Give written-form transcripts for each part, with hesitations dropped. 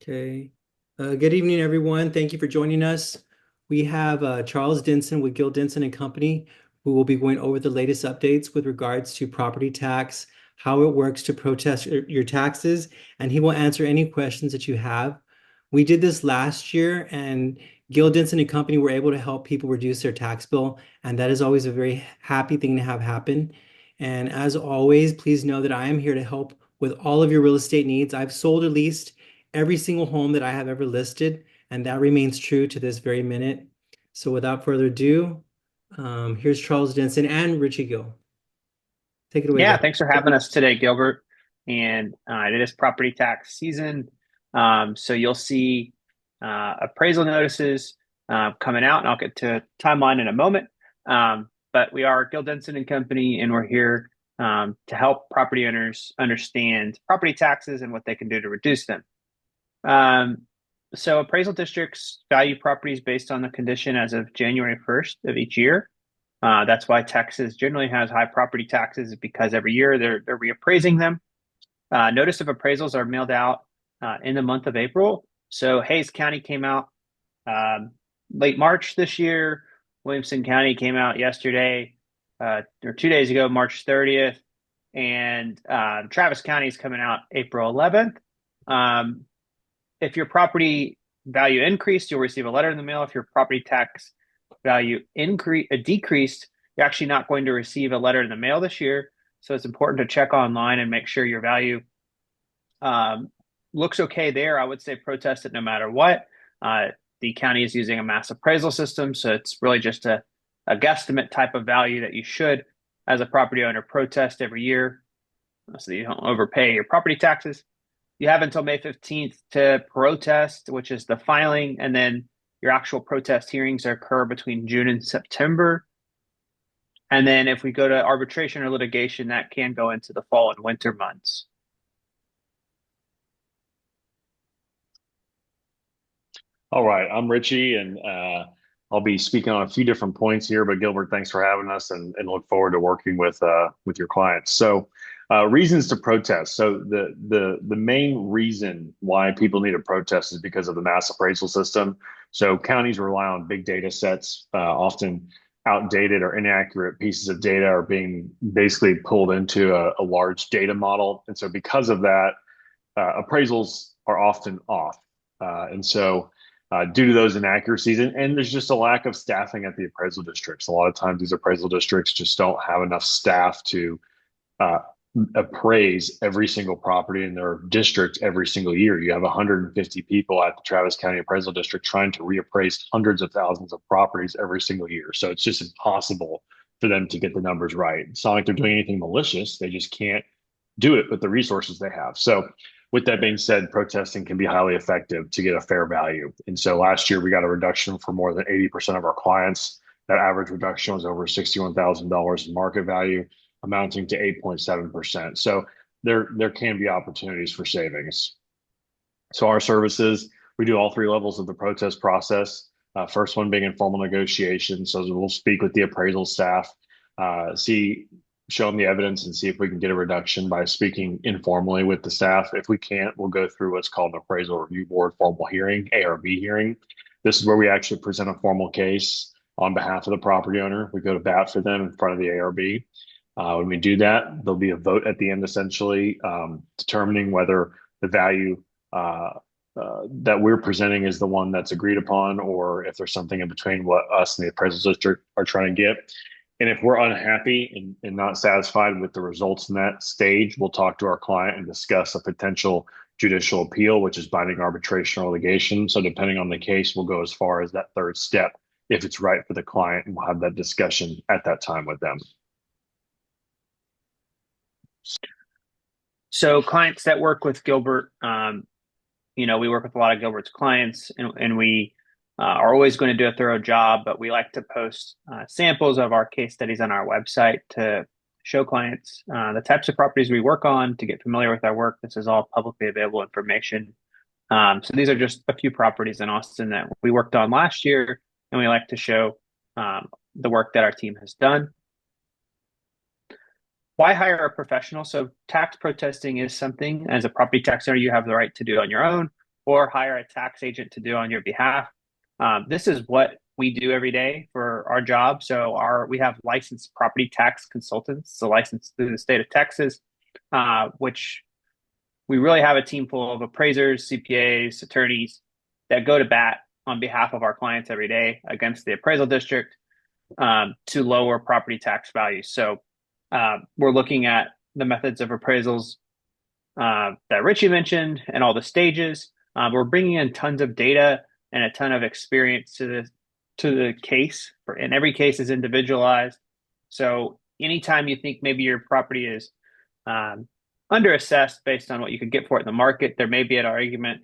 Okay. Good evening, everyone. Thank you for joining us. We have Charles Denson with Gill Denson and Company, who will be going over the latest updates with regards to property tax, how it works to protest your taxes, and he will answer any questions that you have. We did this last year, and Gill Denson and Company were able to help people reduce their tax bill, and that is always a very happy thing to have happen. And as always, please know that I am here to help with all of your real estate needs. I've sold or leased every single home that I have ever listed, and that remains true to this very minute. So without further ado, here's Charles Denson and Richie Gill. Take it away, Yeah, guys. thanks for having us today, Gilbert. And it is property tax season. So you'll see appraisal notices coming out, and I'll get to timeline in a moment. But we are Gill Denson and Company, and we're here to help property owners understand property taxes and what they can do to reduce them. Um, so appraisal districts value properties based on the condition as of January 1st of each year. That's why Texas generally has high property taxes because every year they're reappraising them. Notice of appraisals are mailed out in the month of April. So Hayes County came out um, late March this year. Williamson County came out yesterday or 2 days ago, March 30th, and Travis County is coming out April 11th. Um, if your property value increased, you'll receive a letter in the mail. If your property tax value decreased, you're actually not going to receive a letter in the mail this year. So it's important to check online and make sure your value um, looks okay there. I would say protest it no matter what. Uh, the county is using a mass appraisal system, so it's really just a guesstimate type of value that you should, as a property owner, protest every year so that you don't overpay your property taxes. You have until May 15th to protest, which is the filing, and then your actual protest hearings occur between June and September. And then if we go to arbitration or litigation, that can go into the fall and winter months. All right, I'm Richie, and I'll be speaking on a few different points here. But Gilbert, thanks for having us, and look forward to working with your clients. So, reasons to protest. So the main reason why people need to protest is because of the mass appraisal system. So counties rely on big data sets, often outdated or inaccurate pieces of data are being basically pulled into a large data model, and so because of that, appraisals are often off, and so due to those inaccuracies. And there's just a lack of staffing at the appraisal districts. A lot of times, these appraisal districts just don't have enough staff to uh, appraise every single property in their district every single year. You have 150 people at the Travis County Appraisal District trying to reappraise hundreds of thousands of properties every single year. So it's just impossible for them to get the numbers right. It's not like they're doing anything malicious. They just can't do it with the resources they have. So with that being said, protesting can be highly effective to get a fair value. And so last year we got a reduction for more than 80% of our clients. That average reduction was over $61,000 in market value, amounting to 8.7%. So there can be opportunities for savings. So our services, we do all three levels of the protest process. First one being informal negotiation. So we'll speak with the appraisal staff, show them the evidence and see if we can get a reduction by speaking informally with the staff. If we can't, we'll go through what's called an appraisal review board formal hearing, ARB hearing. This is where we actually present a formal case on behalf of the property owner. We go to bat for them in front of the ARB. When we do that, there'll be a vote at the end, essentially determining whether the value that we're presenting is the one that's agreed upon, or if there's something in between what us and the appraisal district are trying to get. And if we're unhappy and not satisfied with the results in that stage, we'll talk to our client and discuss a potential judicial appeal, which is binding arbitration or litigation. So depending on the case, we'll go as far as that third step if it's right for the client, and we'll have that discussion at that time with them. So clients that work with Gilbert, we work with a lot of Gilbert's clients, and we are always going to do a thorough job, but we like to post samples of our case studies on our website to show clients the types of properties we work on to get familiar with our work. This is all publicly available information. So these are just a few properties in Austin that we worked on last year, and we like to show the work that our team has done. Why hire a professional? So tax protesting is something as a property tax owner you have the right to do on your own. or hire a tax agent to do on your behalf. This is what we do every day for our job. So we have licensed property tax consultants, so licensed through the state of Texas, which we really have a team full of appraisers, CPAs, attorneys that go to bat on behalf of our clients every day against the appraisal district to lower property tax values. So we're looking at the methods of appraisals that Richie mentioned and all the stages. We're bringing in tons of data and a ton of experience to the case, and every case is individualized. So anytime you think maybe your property is underassessed based on what you could get for it in the market, there may be an argument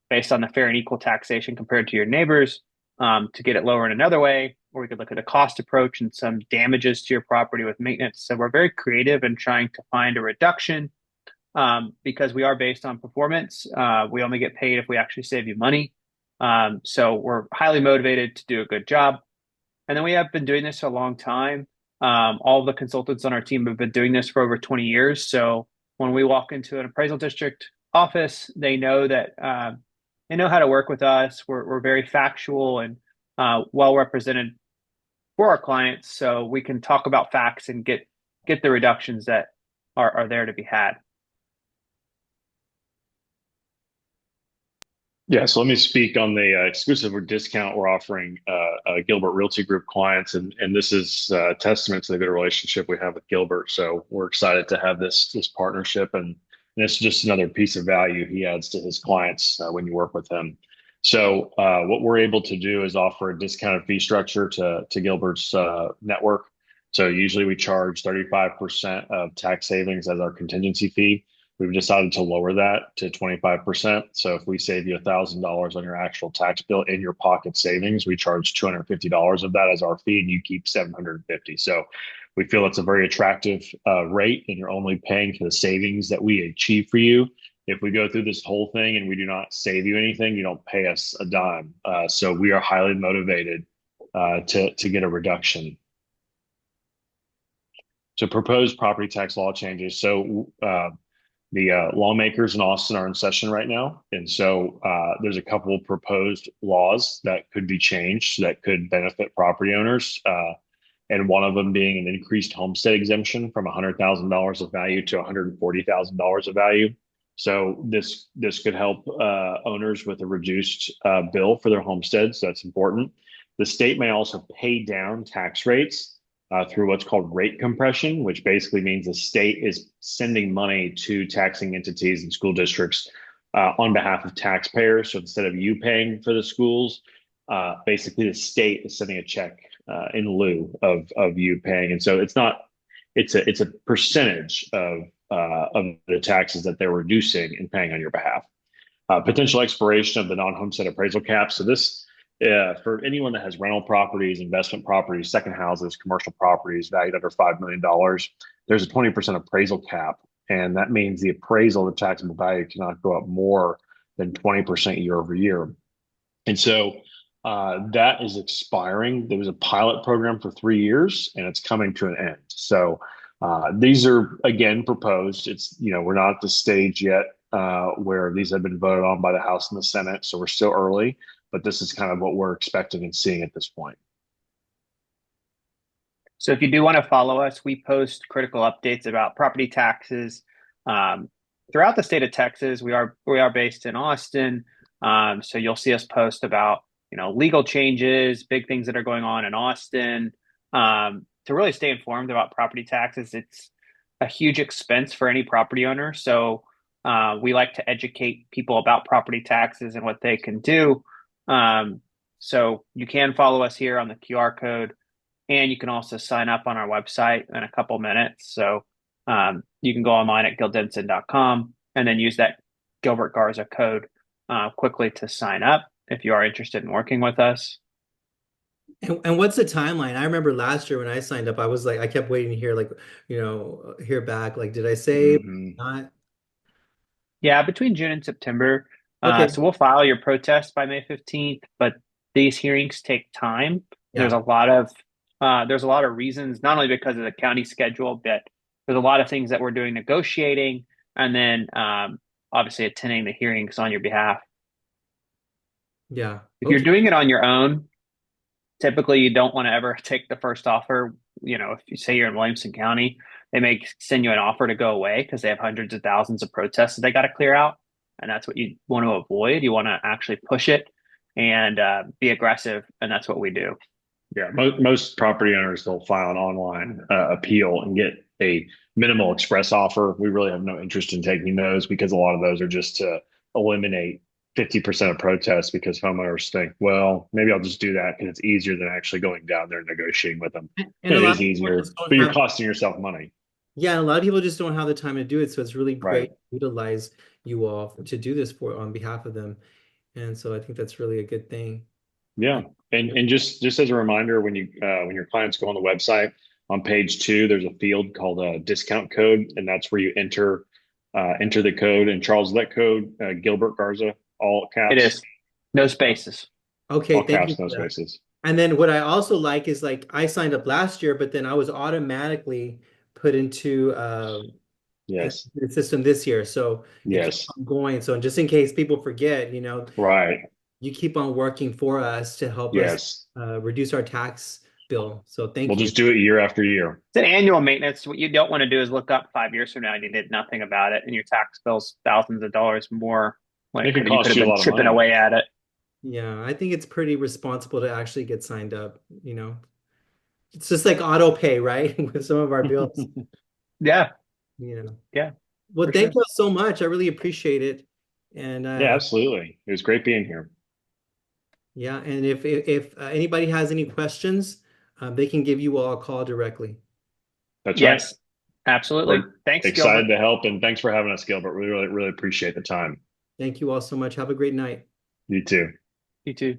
based on the fair and equal taxation compared to your neighbors to get it lower in another way. Or we could look at a cost approach and some damages to your property with maintenance. So we're very creative in trying to find a reduction because we are based on performance. We only get paid if we actually save you money. So we're highly motivated to do a good job. And then we have been doing this for a long time. All the consultants on our team have been doing this for over 20 years. So when we walk into an appraisal district office, they know that they know how to work with us. We're very factual and well represented for our clients, so we can talk about facts and get the reductions that are there to be had. Yeah, so let me speak on the exclusive or discount we're offering Gilbert Realty Group clients, and this is a testament to the good relationship we have with Gilbert. So we're excited to have this partnership, and it's just another piece of value he adds to his clients when you work with him. So what we're able to do is offer a discounted fee structure to Gilbert's network. So usually we charge 35% of tax savings as our contingency fee. We've decided to lower that to 25%. So if we save you $1,000 on your actual tax bill in your pocket savings, we charge $250 of that as our fee, and you keep $750. So we feel it's a very attractive rate, and you're only paying for the savings that we achieve for you. If we go through this whole thing and we do not save you anything, you don't pay us a dime. So we are highly motivated to get a reduction. To propose property tax law changes. So the lawmakers in Austin are in session right now. And so there's a couple of proposed laws that could be changed that could benefit property owners. And one of them being an increased homestead exemption from $100,000 of value to $140,000 of value. So this could help owners with a reduced bill for their homesteads. So that's important. The state may also pay down tax rates through what's called rate compression, which basically means the state is sending money to taxing entities and school districts on behalf of taxpayers. So instead of you paying for the schools, basically the state is sending a check in lieu of you paying. And so it's a percentage of the taxes that they're reducing and paying on your behalf. Potential expiration of the non-homestead appraisal cap. So this, for anyone that has rental properties, investment properties, second houses, commercial properties valued under $5 million, there's a 20% appraisal cap. And that means the appraisal of the taxable value cannot go up more than 20% year over year. And so that is expiring. There was a pilot program for 3 years, and it's coming to an end. So these are, again, proposed. We're not at the stage yet where these have been voted on by the House and the Senate. So we're still early, but this is kind of what we're expecting and seeing at this point. So if you do want to follow us, we post critical updates about property taxes throughout the state of Texas. We are based in Austin. So you'll see us post about, legal changes, big things that are going on in Austin. To really stay informed about property taxes, it's a huge expense for any property owner. So we like to educate people about property taxes and what they can do. So you can follow us here on the QR code, and you can also sign up on our website in a couple minutes. So you can go online at gildenson.com and then use that Gilbert Garza code quickly to sign up if you are interested in working with us. And what's the timeline? I remember last year when I signed up, I was like, I kept waiting to hear hear back. Like, did I save? Not? Yeah, between June and September. Okay. So we'll file your protest by May 15th, but these hearings take time. Yeah. There's a lot of reasons, not only because of the county schedule, but there's a lot of things that we're doing negotiating, and then obviously attending the hearings on your behalf. Yeah. If you're Okay. doing it on your own, typically you don't want to ever take the first offer. You know, if you say you're in Williamson County, they may send you an offer to go away because they have hundreds of thousands of protests that they got to clear out. And that's what you want to avoid. You want to actually push it and be aggressive. And that's what we do. Yeah, most property owners they'll file an online appeal and get a minimal express offer. We really have no interest in taking those because a lot of those are just to eliminate 50% of protests because homeowners think, well, maybe I'll just do that because it's easier than actually going down there and negotiating with them. And And a it lot is of people easier, just don't but you're have, costing yourself money. yeah, a lot of people just don't have the time to do it. So it's really Right. great to utilize you all to do this for on behalf of them. And so I think that's really a good thing. Yeah. And And just as a reminder, when your clients go on the website on page 2, there's a field called a discount code, and that's where you enter the code. And Charles, that code, Gilbert Garza, all It caps, is no spaces. okay, all thank you caps, for no that. spaces. And then what I also like is like I signed up last year, but then I was automatically put into Yes. the system this year. So it keeps Yes. on going. So just in case people forget, Right. you keep on working for us to help us Yes. reduce our tax bill. So We'll thank you. just do it year after year. It's an annual maintenance. What you don't want to do is look up 5 years from now and you did nothing about it, and your tax bill's thousands of dollars more when It could you could cost have you a been lot of chipping money. away at it. Yeah, I think it's pretty responsible to actually get signed up. It's just like auto pay, right? With some of our bills, Yeah, you know. yeah, Well, for thank sure. you so much. I really appreciate it. And Yeah, absolutely. It was great being here. yeah, and if anybody has any questions, they can give you all a call directly. That's right. Yes, absolutely. We're Thanks, excited Gilbert. to help, and thanks for having us, Gilbert. We really appreciate the time. Thank you all so much. Have a great night. You too. You too.